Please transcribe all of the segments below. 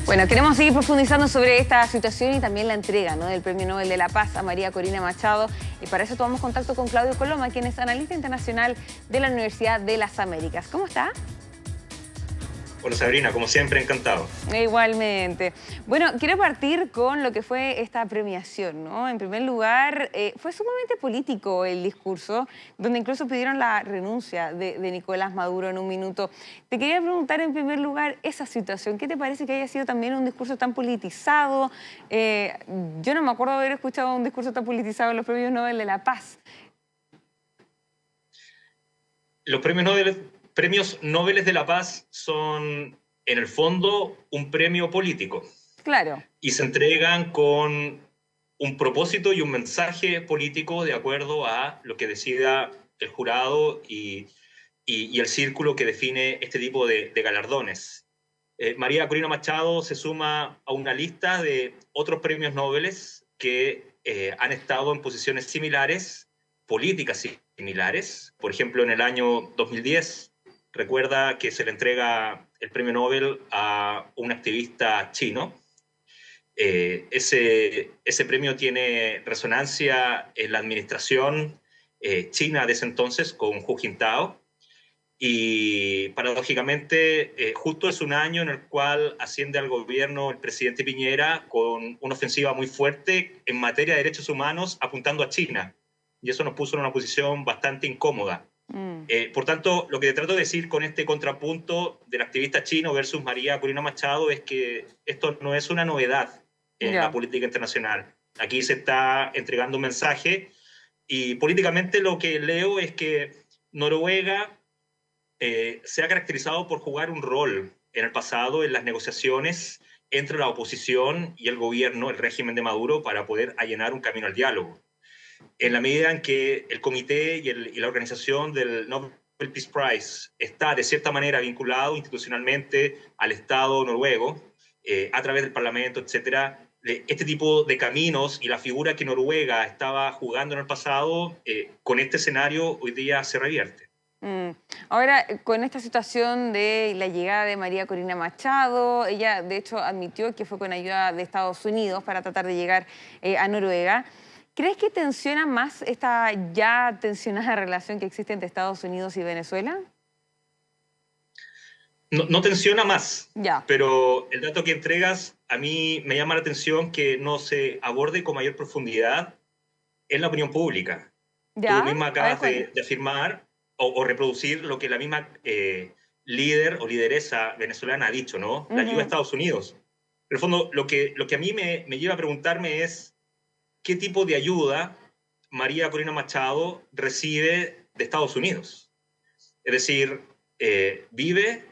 Bueno, queremos seguir profundizando sobre esta situación y también la entrega, ¿no?, del Premio Nobel de la Paz a María Corina Machado. Y para eso tomamos contacto con Claudio Coloma, quien es analista internacional de la Universidad de las Américas. ¿Cómo está? Hola Sabrina, como siempre, encantado. Igualmente. Bueno, quiero partir con lo que fue esta premiación, ¿no? En primer lugar, fue sumamente político el discurso, donde incluso pidieron la renuncia de Nicolás Maduro en un minuto. Te quería preguntar en primer lugar esa situación. ¿Qué te parece que haya sido también un discurso tan politizado? Yo no me acuerdo de haber escuchado un discurso tan politizado en los Premios Nobel de la Paz. Los premios Nobel de la Paz son, en el fondo, un premio político. Claro. Y se entregan con un propósito y un mensaje político de acuerdo a lo que decida el jurado y el círculo que define este tipo de galardones. María Corina Machado se suma a una lista de otros premios Nobel que han estado en posiciones similares, políticas similares. Por ejemplo, en el año 2010, recuerda que se le entrega el premio Nobel a un activista chino. Ese premio tiene resonancia en la administración china de ese entonces, con Hu Jintao, y paradójicamente justo es un año en el cual asciende al gobierno el presidente Piñera con una ofensiva muy fuerte en materia de derechos humanos apuntando a China, y eso nos puso en una posición bastante incómoda. Por tanto, lo que trato de decir con este contrapunto del activista chino versus María Corina Machado es que esto no es una novedad en la política internacional. Aquí se está entregando un mensaje, y políticamente lo que leo es que Noruega se ha caracterizado por jugar un rol en el pasado en las negociaciones entre la oposición y el gobierno, el régimen de Maduro, para poder allanar un camino al diálogo. En la medida en que el comité y la organización del Nobel Peace Prize está de cierta manera vinculado institucionalmente al Estado noruego, a través del Parlamento, etcétera, este tipo de caminos y la figura que Noruega estaba jugando en el pasado, con este escenario hoy día se revierte. Ahora, con esta situación de la llegada de María Corina Machado, ella de hecho admitió que fue con ayuda de Estados Unidos para tratar de llegar a Noruega. ¿Crees que tensiona más esta ya tensionada relación que existe entre Estados Unidos y Venezuela? No tensiona más, Ya. pero el dato que entregas a mí me llama la atención que no se aborde con mayor profundidad en la opinión pública. Tú ¿Ya? misma A ver, acabas de afirmar o reproducir lo que la misma líder o lideresa venezolana ha dicho, ¿no? La ayuda a Estados Unidos. En el fondo, lo que a mí me lleva a preguntarme es qué tipo de ayuda María Corina Machado recibe de Estados Unidos. Es decir, vive,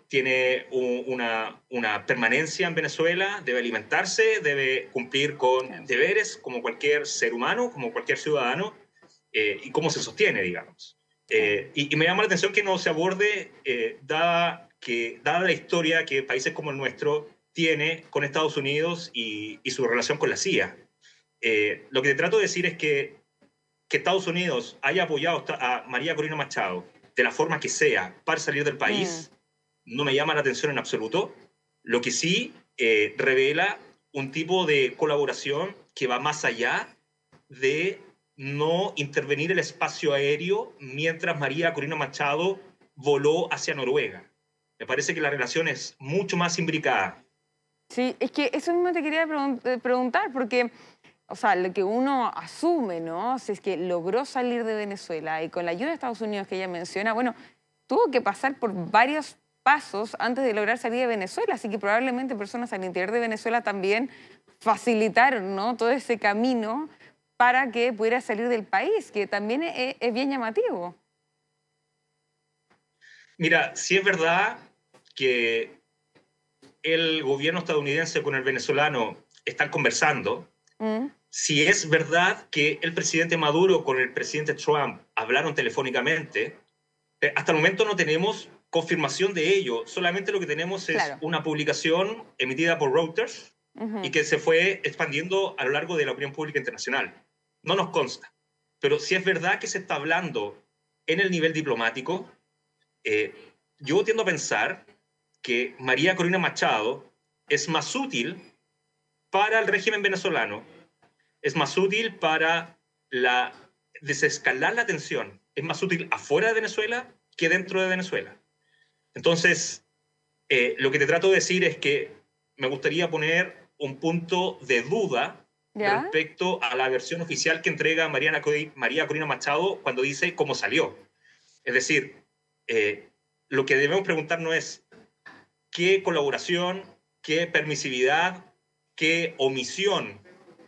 tiene una permanencia en Venezuela, debe alimentarse, debe cumplir con deberes como cualquier ser humano, como cualquier ciudadano, y cómo se sostiene, digamos. Y me llama la atención que no se aborde, dada la historia que países como el nuestro tiene con Estados Unidos y su relación con la CIA. Lo que te trato de decir es que Estados Unidos haya apoyado a María Corina Machado de la forma que sea para salir del país, no me llama la atención en absoluto. Lo que sí revela un tipo de colaboración que va más allá de no intervenir el espacio aéreo mientras María Corina Machado voló hacia Noruega. Me parece que la relación es mucho más imbricada. Sí, es que eso mismo te quería preguntar, porque, o sea, lo que uno asume, ¿no? Si es que logró salir de Venezuela y con la ayuda de Estados Unidos que ella menciona, bueno, tuvo que pasar por varios pasos antes de lograr salir de Venezuela, así que probablemente personas al interior de Venezuela también facilitaron, ¿no?, todo ese camino para que pudiera salir del país, que también es bien llamativo. Mira, si es verdad que el gobierno estadounidense con el venezolano están conversando, si es verdad que el presidente Maduro con el presidente Trump hablaron telefónicamente, hasta el momento no tenemos confirmación de ello, solamente lo que tenemos es una publicación emitida por Reuters y que se fue expandiendo a lo largo de la opinión pública internacional. No nos consta, pero si es verdad que se está hablando en el nivel diplomático, yo tiendo a pensar que María Corina Machado es más útil para el régimen venezolano, es más útil para desescalar la tensión, es más útil afuera de Venezuela que dentro de Venezuela. Entonces, lo que te trato de decir es que me gustaría poner un punto de duda respecto a la versión oficial que entrega María Corina Machado cuando dice cómo salió. Es decir, lo que debemos preguntarnos es qué colaboración, qué permisividad, qué omisión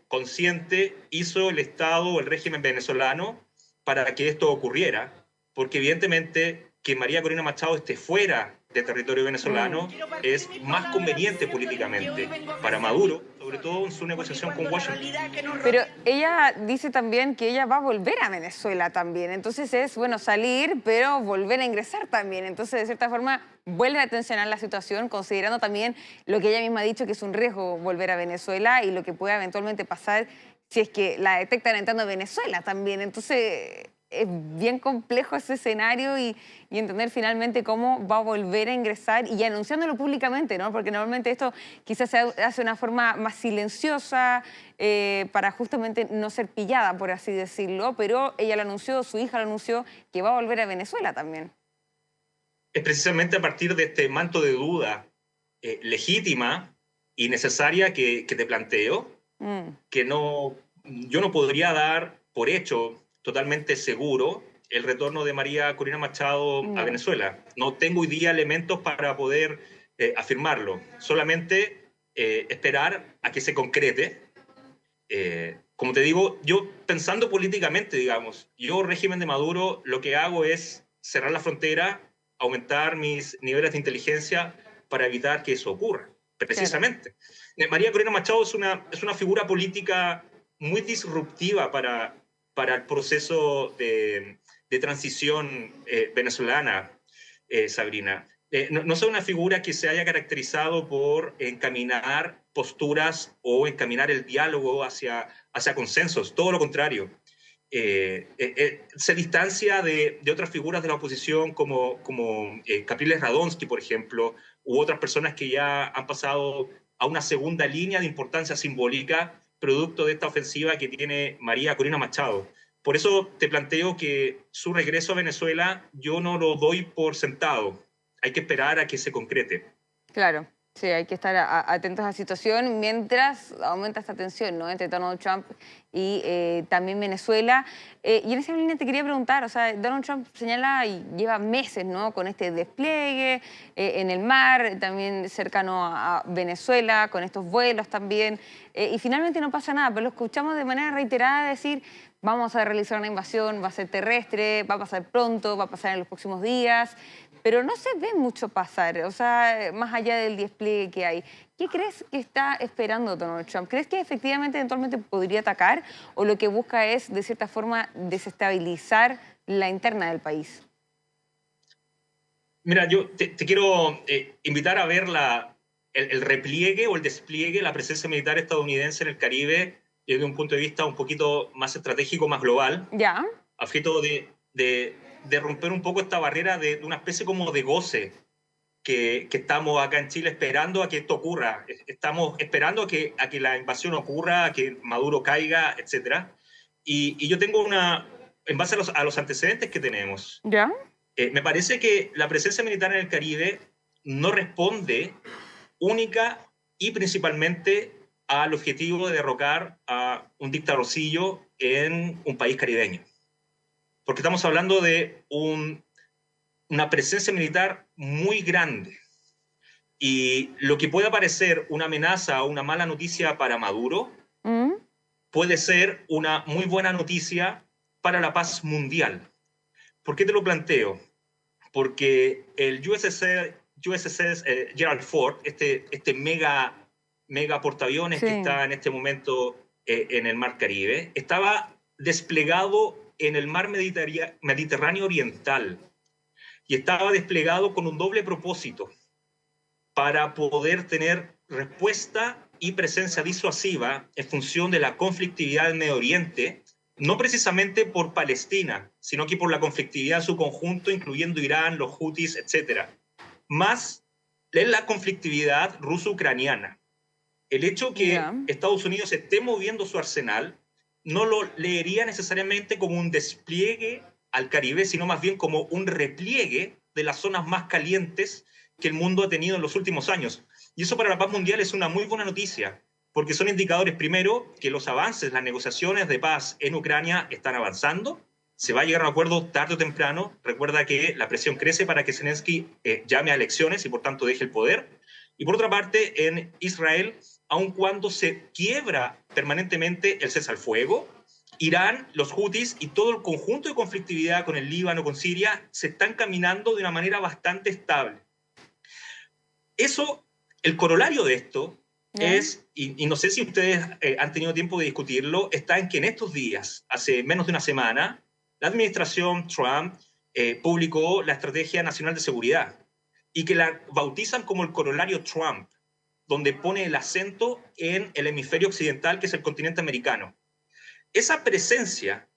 consciente hizo el Estado o el régimen venezolano para que esto ocurriera, porque evidentemente que María Corina Machado esté fuera de territorio venezolano es más conveniente políticamente para Maduro, sobre todo en su negociación con Washington. Pero ella dice también que ella va a volver a Venezuela también, entonces es, bueno, salir, pero volver a ingresar también. Entonces, de cierta forma, vuelve a tensionar la situación, considerando también lo que ella misma ha dicho, que es un riesgo volver a Venezuela y lo que pueda eventualmente pasar si es que la detectan entrando a Venezuela también. Entonces, es bien complejo ese escenario y entender finalmente cómo va a volver a ingresar y anunciándolo públicamente, ¿no? Porque normalmente esto quizás se hace de una forma más silenciosa para justamente no ser pillada, por así decirlo, pero ella lo anunció, su hija lo anunció, que va a volver a Venezuela también. Es precisamente a partir de este manto de duda legítima y necesaria que te planteo, que yo no podría dar por hecho totalmente seguro el retorno de María Corina Machado a Venezuela. No tengo hoy día elementos para poder afirmarlo. Solamente esperar a que se concrete. Como te digo, yo pensando políticamente, digamos, yo, régimen de Maduro, lo que hago es cerrar la frontera, aumentar mis niveles de inteligencia para evitar que eso ocurra, precisamente. Claro. María Corina Machado es una figura política muy disruptiva para el proceso de transición venezolana, Sabrina. No es una figura que se haya caracterizado por encaminar posturas o encaminar el diálogo hacia consensos, todo lo contrario. Se distancia de otras figuras de la oposición como Capriles Radonsky, por ejemplo, u otras personas que ya han pasado a una segunda línea de importancia simbólica producto de esta ofensiva que tiene María Corina Machado. Por eso te planteo que su regreso a Venezuela yo no lo doy por sentado. Hay que esperar a que se concrete. Claro. Sí, hay que estar atentos a la situación mientras aumenta esta tensión, ¿no?, entre Donald Trump y también Venezuela. Y en esa línea te quería preguntar, o sea, Donald Trump señala y lleva meses, ¿no?, con este despliegue en el mar, también cercano a Venezuela, con estos vuelos también, y finalmente no pasa nada, pero lo escuchamos de manera reiterada decir, vamos a realizar una invasión, va a ser terrestre, va a pasar pronto, va a pasar en los próximos días. Pero no se ve mucho pasar, o sea, más allá del despliegue que hay. ¿Qué crees que está esperando Donald Trump? ¿Crees que efectivamente eventualmente podría atacar o lo que busca es, de cierta forma, desestabilizar la interna del país? Mira, yo te quiero invitar a ver el repliegue o el despliegue, la presencia militar estadounidense en el Caribe desde un punto de vista un poquito más estratégico, más global. Ya. A objeto de romper un poco esta barrera de una especie como de goce que estamos acá en Chile esperando a que esto ocurra. Estamos esperando a que la invasión ocurra, a que Maduro caiga, etc. Y yo tengo en base a los antecedentes que tenemos, ¿Ya? Me parece que la presencia militar en el Caribe no responde única y principalmente al objetivo de derrocar a un dictadorcillo en un país caribeño. Porque estamos hablando de una presencia militar muy grande. Y lo que pueda parecer una amenaza o una mala noticia para Maduro puede ser una muy buena noticia para la paz mundial. ¿Por qué te lo planteo? Porque el USS Gerald Ford, este mega portaaviones que está en este momento en el Mar Caribe, estaba desplegado en el mar Mediterráneo Oriental y estaba desplegado con un doble propósito para poder tener respuesta y presencia disuasiva en función de la conflictividad del Medio Oriente, no precisamente por Palestina, sino que por la conflictividad en su conjunto, incluyendo Irán, los Houthis, etc. Más es la conflictividad ruso-ucraniana. El hecho que Ya. Estados Unidos esté moviendo su arsenal no lo leería necesariamente como un despliegue al Caribe, sino más bien como un repliegue de las zonas más calientes que el mundo ha tenido en los últimos años. Y eso para la paz mundial es una muy buena noticia, porque son indicadores, primero, que los avances, las negociaciones de paz en Ucrania están avanzando, se va a llegar a un acuerdo tarde o temprano. Recuerda que la presión crece para que Zelensky llame a elecciones y por tanto deje el poder. Y por otra parte, en Israel, aun cuando se quiebra permanentemente el cese al fuego, Irán, los Houthis y todo el conjunto de conflictividad con el Líbano, con Siria, se están caminando de una manera bastante estable. Eso, el corolario de esto ¿Ya? es, y no sé si ustedes han tenido tiempo de discutirlo, está en que en estos días, hace menos de una semana, la administración Trump publicó la Estrategia Nacional de Seguridad y que la bautizan como el corolario Trump, donde pone el acento en el hemisferio occidental, que es el continente americano. Esa presencia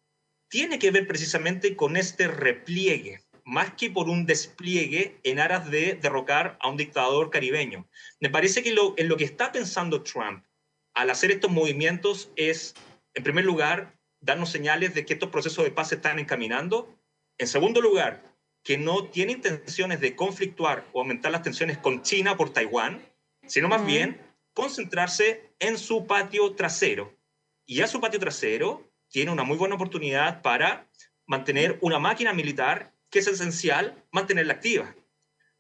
tiene que ver precisamente con este repliegue, más que por un despliegue en aras de derrocar a un dictador caribeño. Me parece que en lo que está pensando Trump al hacer estos movimientos es, en primer lugar, darnos señales de que estos procesos de paz se están encaminando. En segundo lugar, que no tiene intenciones de conflictuar o aumentar las tensiones con China por Taiwán, sino más bien concentrarse en su patio trasero. Y a su patio trasero tiene una muy buena oportunidad para mantener una máquina militar que es esencial mantenerla activa.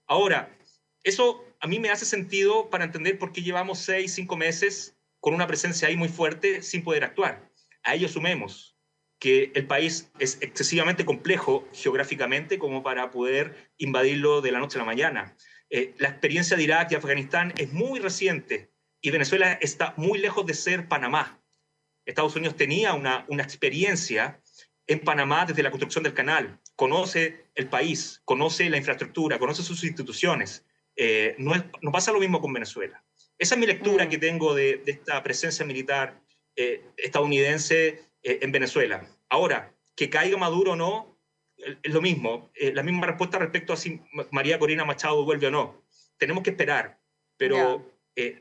Ahora, eso a mí me hace sentido para entender por qué llevamos 6, 5 meses con una presencia ahí muy fuerte sin poder actuar. A ello sumemos que el país es excesivamente complejo geográficamente como para poder invadirlo de la noche a la mañana. La experiencia de Irak y Afganistán es muy reciente y Venezuela está muy lejos de ser Panamá. Estados Unidos tenía una experiencia en Panamá desde la construcción del canal, conoce el país, conoce la infraestructura, conoce sus instituciones. No pasa lo mismo con Venezuela. Esa es mi lectura que tengo de esta presencia militar estadounidense en Venezuela. Ahora, que caiga Maduro o no, es lo mismo. La misma respuesta respecto a si María Corina Machado vuelve o no. Tenemos que esperar, Ya. pero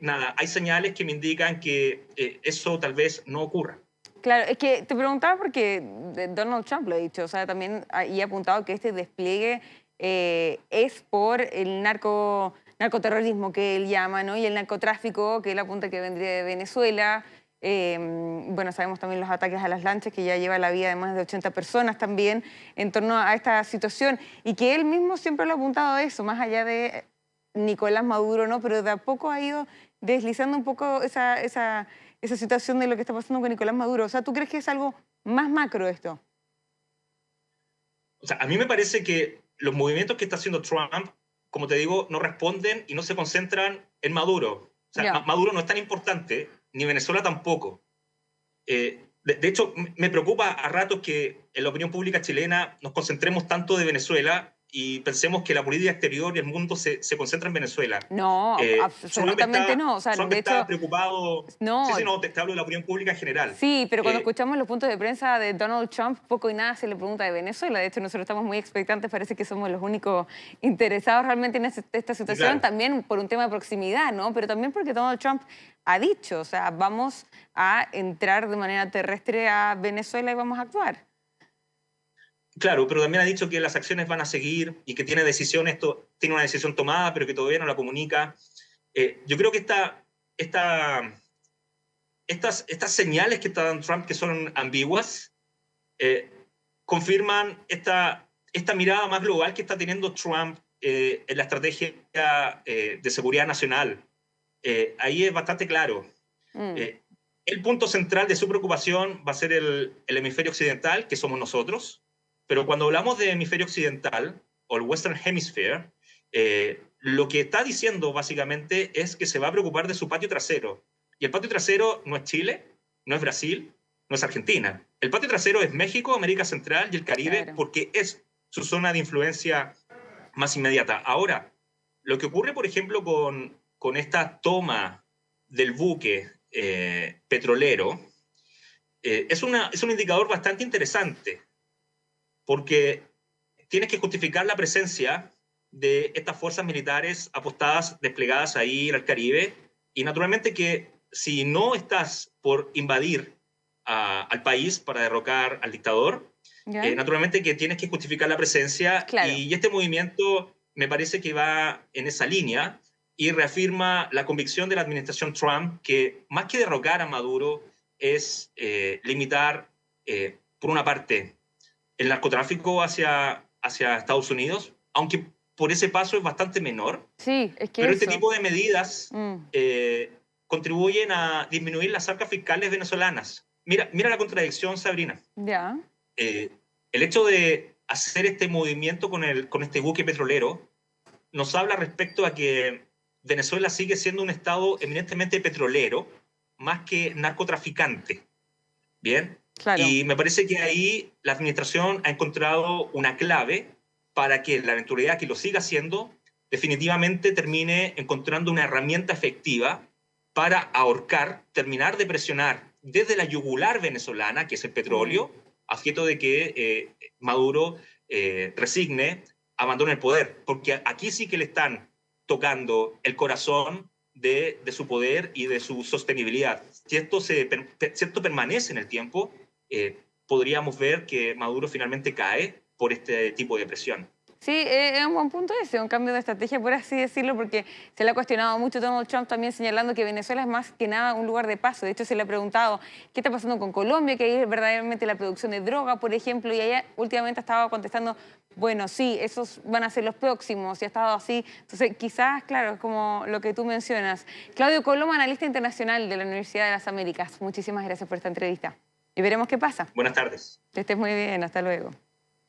nada, hay señales que me indican que eso tal vez no ocurra. Claro, es que te preguntaba porque Donald Trump lo ha dicho, o sea, también y ha apuntado que este despliegue es por el narcoterrorismo que él llama, ¿no? Y el narcotráfico, que él apunta que vendría de Venezuela. Bueno, sabemos también los ataques a las lanchas, que ya lleva la vida de más de 80 personas también en torno a esta situación. Y que él mismo siempre lo ha apuntado a eso, más allá de Nicolás Maduro, ¿no? Pero de a poco ha ido deslizando un poco esa situación de lo que está pasando con Nicolás Maduro. O sea, ¿tú crees que es algo más macro esto? O sea, a mí me parece que los movimientos que está haciendo Trump, como te digo, no responden y no se concentran en Maduro. O sea, Ya. Maduro no es tan importante, ni Venezuela tampoco. De hecho, me preocupa a ratos que en la opinión pública chilena nos concentremos tanto de Venezuela y pensemos que la política exterior y el mundo se concentra en Venezuela. No, absolutamente no. O sea, Trump de está hecho, preocupado. Sí, no. sí, no, te hablo de la opinión pública en general. Sí, pero cuando Eh, escuchamos los puntos de prensa de Donald Trump, poco y nada se le pregunta de Venezuela. De hecho, nosotros estamos muy expectantes, parece que somos los únicos interesados realmente en esta sí, situación, claro. también por un tema de proximidad, ¿no? Pero también porque Donald Trump ha dicho, o sea, vamos a entrar de manera terrestre a Venezuela y vamos a actuar. Claro, pero también ha dicho que las acciones van a seguir y que tiene tiene una decisión tomada, pero que todavía no la comunica. Yo creo que estas señales que está dando Trump, que son ambiguas, eh, confirman esta mirada más global que está teniendo Trump en la estrategia de seguridad nacional. Ahí es bastante claro. Mm, Eh, el punto central de su preocupación va a ser el hemisferio occidental, que somos nosotros, pero cuando hablamos de hemisferio occidental o el Western Hemisphere, lo que está diciendo básicamente es que se va a preocupar de su patio trasero. Y el patio trasero no es Chile, no es Brasil, no es Argentina. El patio trasero es México, América Central y el Caribe, claro. porque es su zona de influencia más inmediata. Ahora, lo que ocurre, por ejemplo, con esta toma del buque petrolero es un indicador bastante interesante, porque tienes que justificar la presencia de estas fuerzas militares apostadas, desplegadas ahí en el Caribe. Y naturalmente que si no estás por invadir al país para derrocar al dictador, naturalmente que tienes que justificar la presencia. Claro. Y este movimiento me parece que va en esa línea y reafirma la convicción de la administración Trump que más que derrocar a Maduro es limitar, por una parte, el narcotráfico hacia Estados Unidos, aunque por ese paso es bastante menor. Sí, es que pero eso. Este tipo de medidas contribuyen a disminuir las arcas fiscales venezolanas. Mira la contradicción, Sabrina. Ya. El hecho de hacer este movimiento con este buque petrolero nos habla respecto a que Venezuela sigue siendo un estado eminentemente petrolero, más que narcotraficante. ¿Bien? Claro. Y me parece que ahí la administración ha encontrado una clave para que la eventualidad que lo siga haciendo definitivamente termine encontrando una herramienta efectiva para ahorcar, terminar de presionar desde la yugular venezolana, que es el petróleo, a efecto de que Maduro resigne, abandone el poder. Porque aquí sí que le están tocando el corazón de su poder y de su sostenibilidad. Si esto permanece en el tiempo, podríamos ver que Maduro finalmente cae por este tipo de presión. Sí, es un buen punto ese, un cambio de estrategia, por así decirlo, porque se le ha cuestionado mucho Donald Trump también señalando que Venezuela es más que nada un lugar de paso. De hecho, se le ha preguntado qué está pasando con Colombia, que ahí es verdaderamente la producción de droga, por ejemplo, y ella últimamente estaba contestando, bueno, sí, esos van a ser los próximos, y ha estado así. Entonces, quizás, claro, es como lo que tú mencionas. Claudio Coloma, analista internacional de la Universidad de las Américas, muchísimas gracias por esta entrevista. Y veremos qué pasa. Buenas tardes. Que estés muy bien, hasta luego.